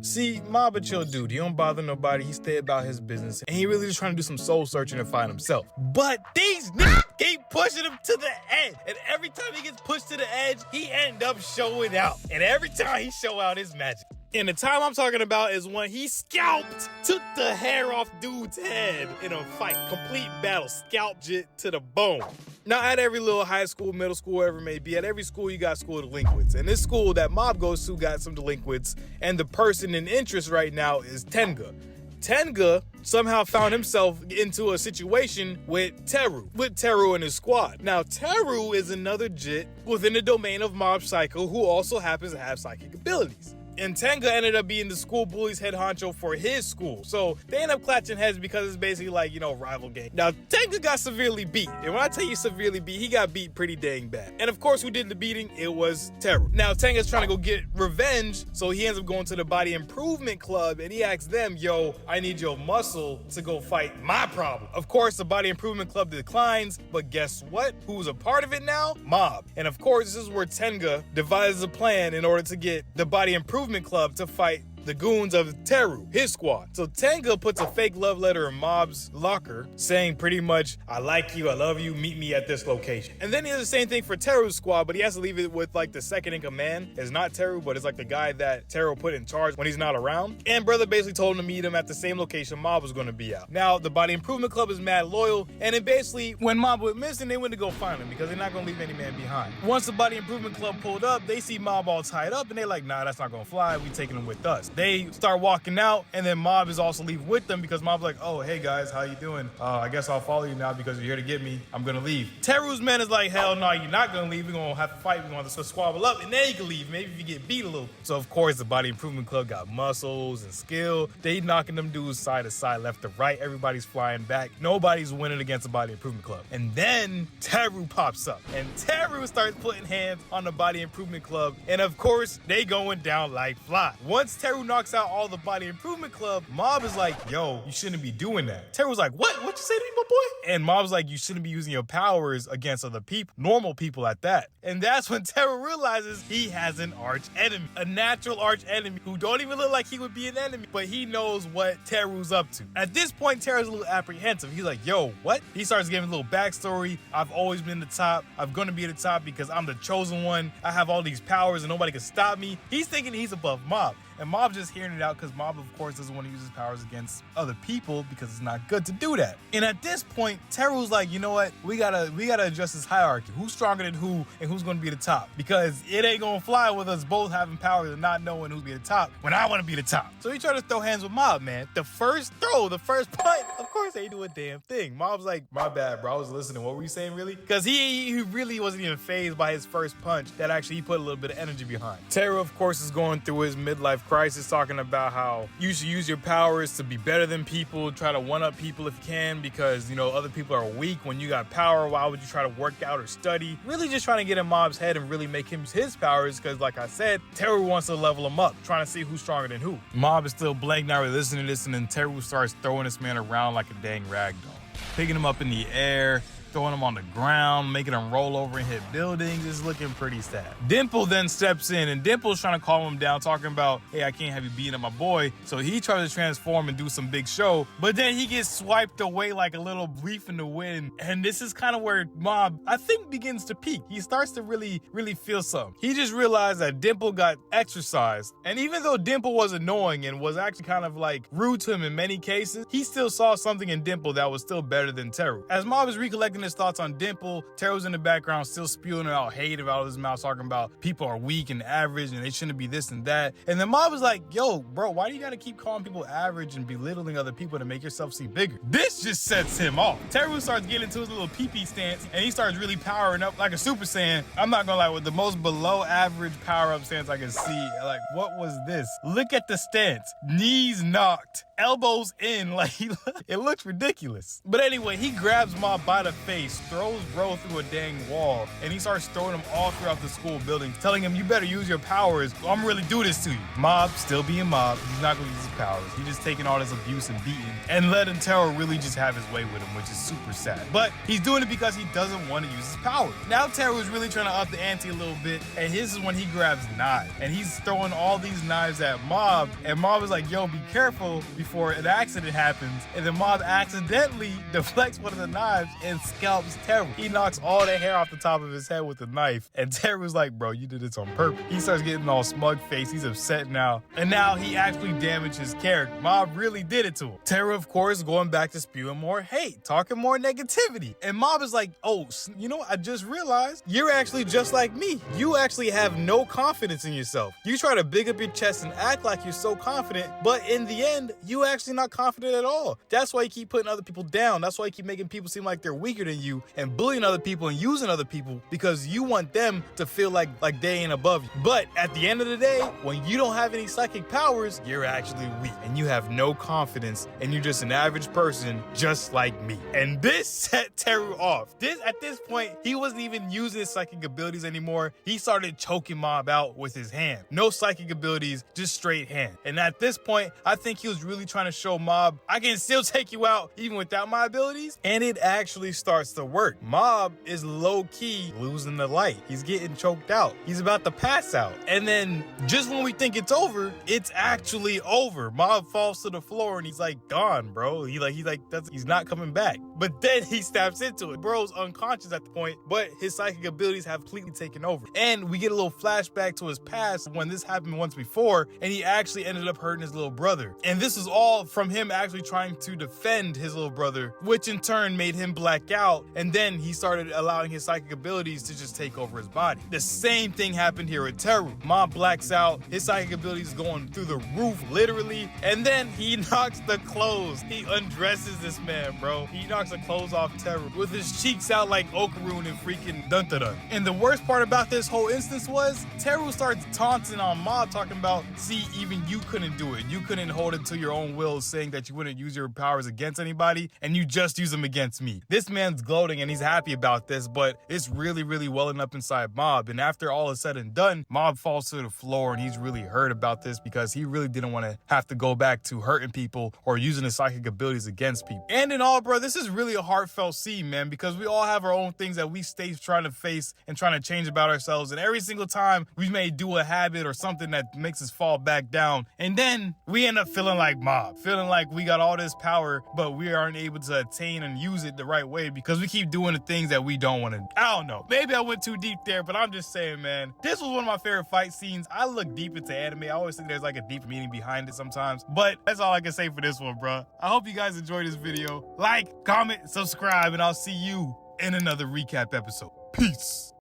See, Mob a chill dude. He don't bother nobody. He stay about his business. And he really just trying to do some soul searching and find himself. But these niggas keep pushing him to the edge. And every time he gets pushed to the edge, he end up showing out. And every time he show out his magic. And the time I'm talking about is when he scalped, took the hair off dude's head in a fight. Complete battle, scalped it to the bone. Now, at every little high school, middle school, wherever it may be, at every school you got school delinquents. And this school that Mob goes to got some delinquents. And the person in interest right now is Tenga. Tenga somehow found himself into a situation with Teru and his squad. Now, Teru is another jit within the domain of Mob Psycho who also happens to have psychic abilities. And Tenga ended up being the school bully's head honcho for his school. So they end up clutching heads because it's basically like, rival gang. Now, Tenga got severely beat. And when I tell you severely beat, he got beat pretty dang bad. And of course, who did the beating? It was Teru. Now, Tenga's trying to go get revenge. So he ends up going to the Body Improvement Club and he asks them, yo, I need your muscle to go fight my problem. Of course, the Body Improvement Club declines. But guess what? Who's a part of it now? Mob. And of course, this is where Tenga devises a plan in order to get the Body Improvement Club to fight the goons of Teru, his squad. So Tenga puts a fake love letter in Mob's locker saying pretty much, I like you, I love you, meet me at this location. And then he does the same thing for Teru's squad, but he has to leave it with like the second in command. It's not Teru, but it's like the guy that Teru put in charge when he's not around. And brother basically told him to meet him at the same location Mob was going to be at. Now, the Body Improvement Club is mad loyal, and it basically, when Mob went missing, they went to go find him because they're not going to leave any man behind. Once the Body Improvement Club pulled up, they see Mob all tied up, and they're like, nah, that's not going to fly. We taking him with us. They start walking out, and then Mob is also leaving with them because Mob's like, oh, hey guys, how you doing? I guess I'll follow you now because you're here to get me. I'm gonna leave. Teru's man is like, hell no, you're not gonna leave. We're gonna have to fight. We're gonna have to squabble up, and then you can leave. Maybe if you get beat a little. So of course, the Body Improvement Club got muscles and skill. They knocking them dudes side to side, left to right. Everybody's flying back. Nobody's winning against the Body Improvement Club. And then Teru pops up, and Teru starts putting hands on the Body Improvement Club, and of course, they going down like fly. Once Teru knocks out all the Body Improvement Club, Mob is like, yo, you shouldn't be doing that. Teru's like, what you say to me, my boy? And Mob's like, you shouldn't be using your powers against other people, normal people at that. And that's when Teru realizes he has an arch enemy, a natural arch enemy who don't even look like he would be an enemy, but he knows what Teru's up to. At this point, Teru's a little apprehensive. He's like, yo, what? He starts giving a little backstory. I've always been the top. I'm gonna be at the top because I'm the chosen one. I have all these powers and nobody can stop me. He's thinking he's above Mob. And Mob just hearing it out because Mob, of course, doesn't want to use his powers against other people because it's not good to do that. And at this point, Teru's like, you know what? We gotta adjust this hierarchy. Who's stronger than who and who's gonna be the top? Because it ain't gonna fly with us both having powers and not knowing who's be the top when I want to be the top. So he tried to throw hands with Mob, man. The first throw, the first punt, of course they do a damn thing. Mob's like, my bad, bro. I was listening. What were you saying, really? Because he really wasn't even fazed by his first punch that actually he put a little bit of energy behind. Teru, of course, is going through his midlife crisis, talking about how you should use your powers to be better than people, try to one-up people if you can, because, other people are weak. When you got power, why would you try to work out or study? Really just trying to get in Mob's head and really make him use his powers, because like I said, Teru wants to level him up, trying to see who's stronger than who. Mob is still blank, not really listening to this, and then Teru starts throwing this man around like a dang rag doll, picking him up in the air, throwing him on the ground, making him roll over and hit buildings. It's looking pretty sad. Dimple then steps in, and Dimple's trying to calm him down, talking about, hey, I can't have you beating up my boy. So he tries to transform and do some big show, but then he gets swiped away like a little leaf in the wind. And this is kind of where Mob, I think, begins to peak. He starts to really feel something. He just realized that Dimple got exercised. And even though Dimple was annoying and was actually kind of like rude to him in many cases, he still saw something in Dimple that was still better than Teru. As Mob is recollecting his thoughts on Dimple, Teru's in the background still spewing out hate out of his mouth, talking about people are weak and average and they shouldn't be this and that. And then Mob was like, yo, bro, why do you gotta keep calling people average and belittling other people to make yourself seem bigger? This just sets him off. Teru starts getting into his little pee-pee stance and he starts really powering up like a Super Saiyan. I'm not gonna lie, with the most below average power up stance I can see. Like, what was this? Look at the stance. Knees knocked, elbows in, like it looks ridiculous. But anyway, he grabs Mob by the face, throws bro through a dang wall, and he starts throwing him all throughout the school building, telling him, you better use your powers, or I'm really do this to you. Mob still being Mob, he's not gonna use his powers. He's just taking all this abuse and beating and letting Teru really just have his way with him, which is super sad. But he's doing it because he doesn't want to use his powers. Now Teru is really trying to up the ante a little bit, and this is when he grabs knives, and he's throwing all these knives at Mob, and Mob is like, yo, be careful before an accident happens, and then Mob accidentally deflects one of the knives and scalps Teru. He knocks all the hair off the top of his head with the knife, and Teru's like, bro, you did this on purpose. He starts getting all smug face, he's upset now, and now he actually damaged his character. Mob really did it to him. Teru, of course, going back to spewing more hate, talking more negativity, and Mob is like, oh, you know what? I just realized you're actually just like me. You actually have no confidence in yourself. You try to big up your chest and act like you're so confident, but in the end, you actually not confident at all. That's why you keep putting other people down. That's why you keep making people seem like they're weaker than you and bullying other people and using other people because you want them to feel like they ain't above you. But at the end of the day, when you don't have any psychic powers, you're actually weak and you have no confidence and you're just an average person just like me. And this set Teru off. At this point, he wasn't even using his psychic abilities anymore. He started choking Mob out with his hand. No psychic abilities, just straight hand. And at this point, I think he was really trying to show Mob, I can still take you out even without my abilities. And it actually starts to work. Mob is low-key losing the light. He's getting choked out. He's about to pass out. And then just when we think it's over, it's actually over. Mob falls to the floor and he's like gone, bro. He's not coming back. But then he snaps into it. Bro's unconscious at the point, but his psychic abilities have completely taken over. And we get a little flashback to his past when this happened once before, and he actually ended up hurting his little brother. And this is all from him actually trying to defend his little brother, which in turn made him black out. And then he started allowing his psychic abilities to just take over his body. The same thing happened here with Teru. Mob blacks out, his psychic abilities going through the roof, literally, and then he knocks the clothes. He undresses this man, bro. He knocks the clothes off Teru with his cheeks out like Okaroon and freaking Dun-dun-dun. And the worst part about this whole instance was Teru starts taunting on Mob, talking about, see, even you couldn't do it. You couldn't hold it to your own will, saying that you wouldn't use your powers against anybody, and you just use them against me. This man's gloating and he's happy about this, but it's really, really welling up inside Mob. And after all is said and done, Mob falls to the floor and he's really hurt about this because he really didn't want to have to go back to hurting people or using his psychic abilities against people. And in all, bro, this is really a heartfelt scene, man, because we all have our own things that we stay trying to face and trying to change about ourselves. And every single time we may do a habit or something that makes us fall back down, and then we end up feeling like Mob, feeling like we got all this power, but we aren't able to attain and use it the right way because we keep doing the things that we don't want to. I don't know. Maybe I went too deep there, but I'm just saying, man, this was one of my favorite fight scenes. I look deep into anime. I always think there's like a deep meaning behind it sometimes, but that's all I can say for this one, bro. I hope you guys enjoyed this video. Like, comment, subscribe, and I'll see you in another recap episode. Peace.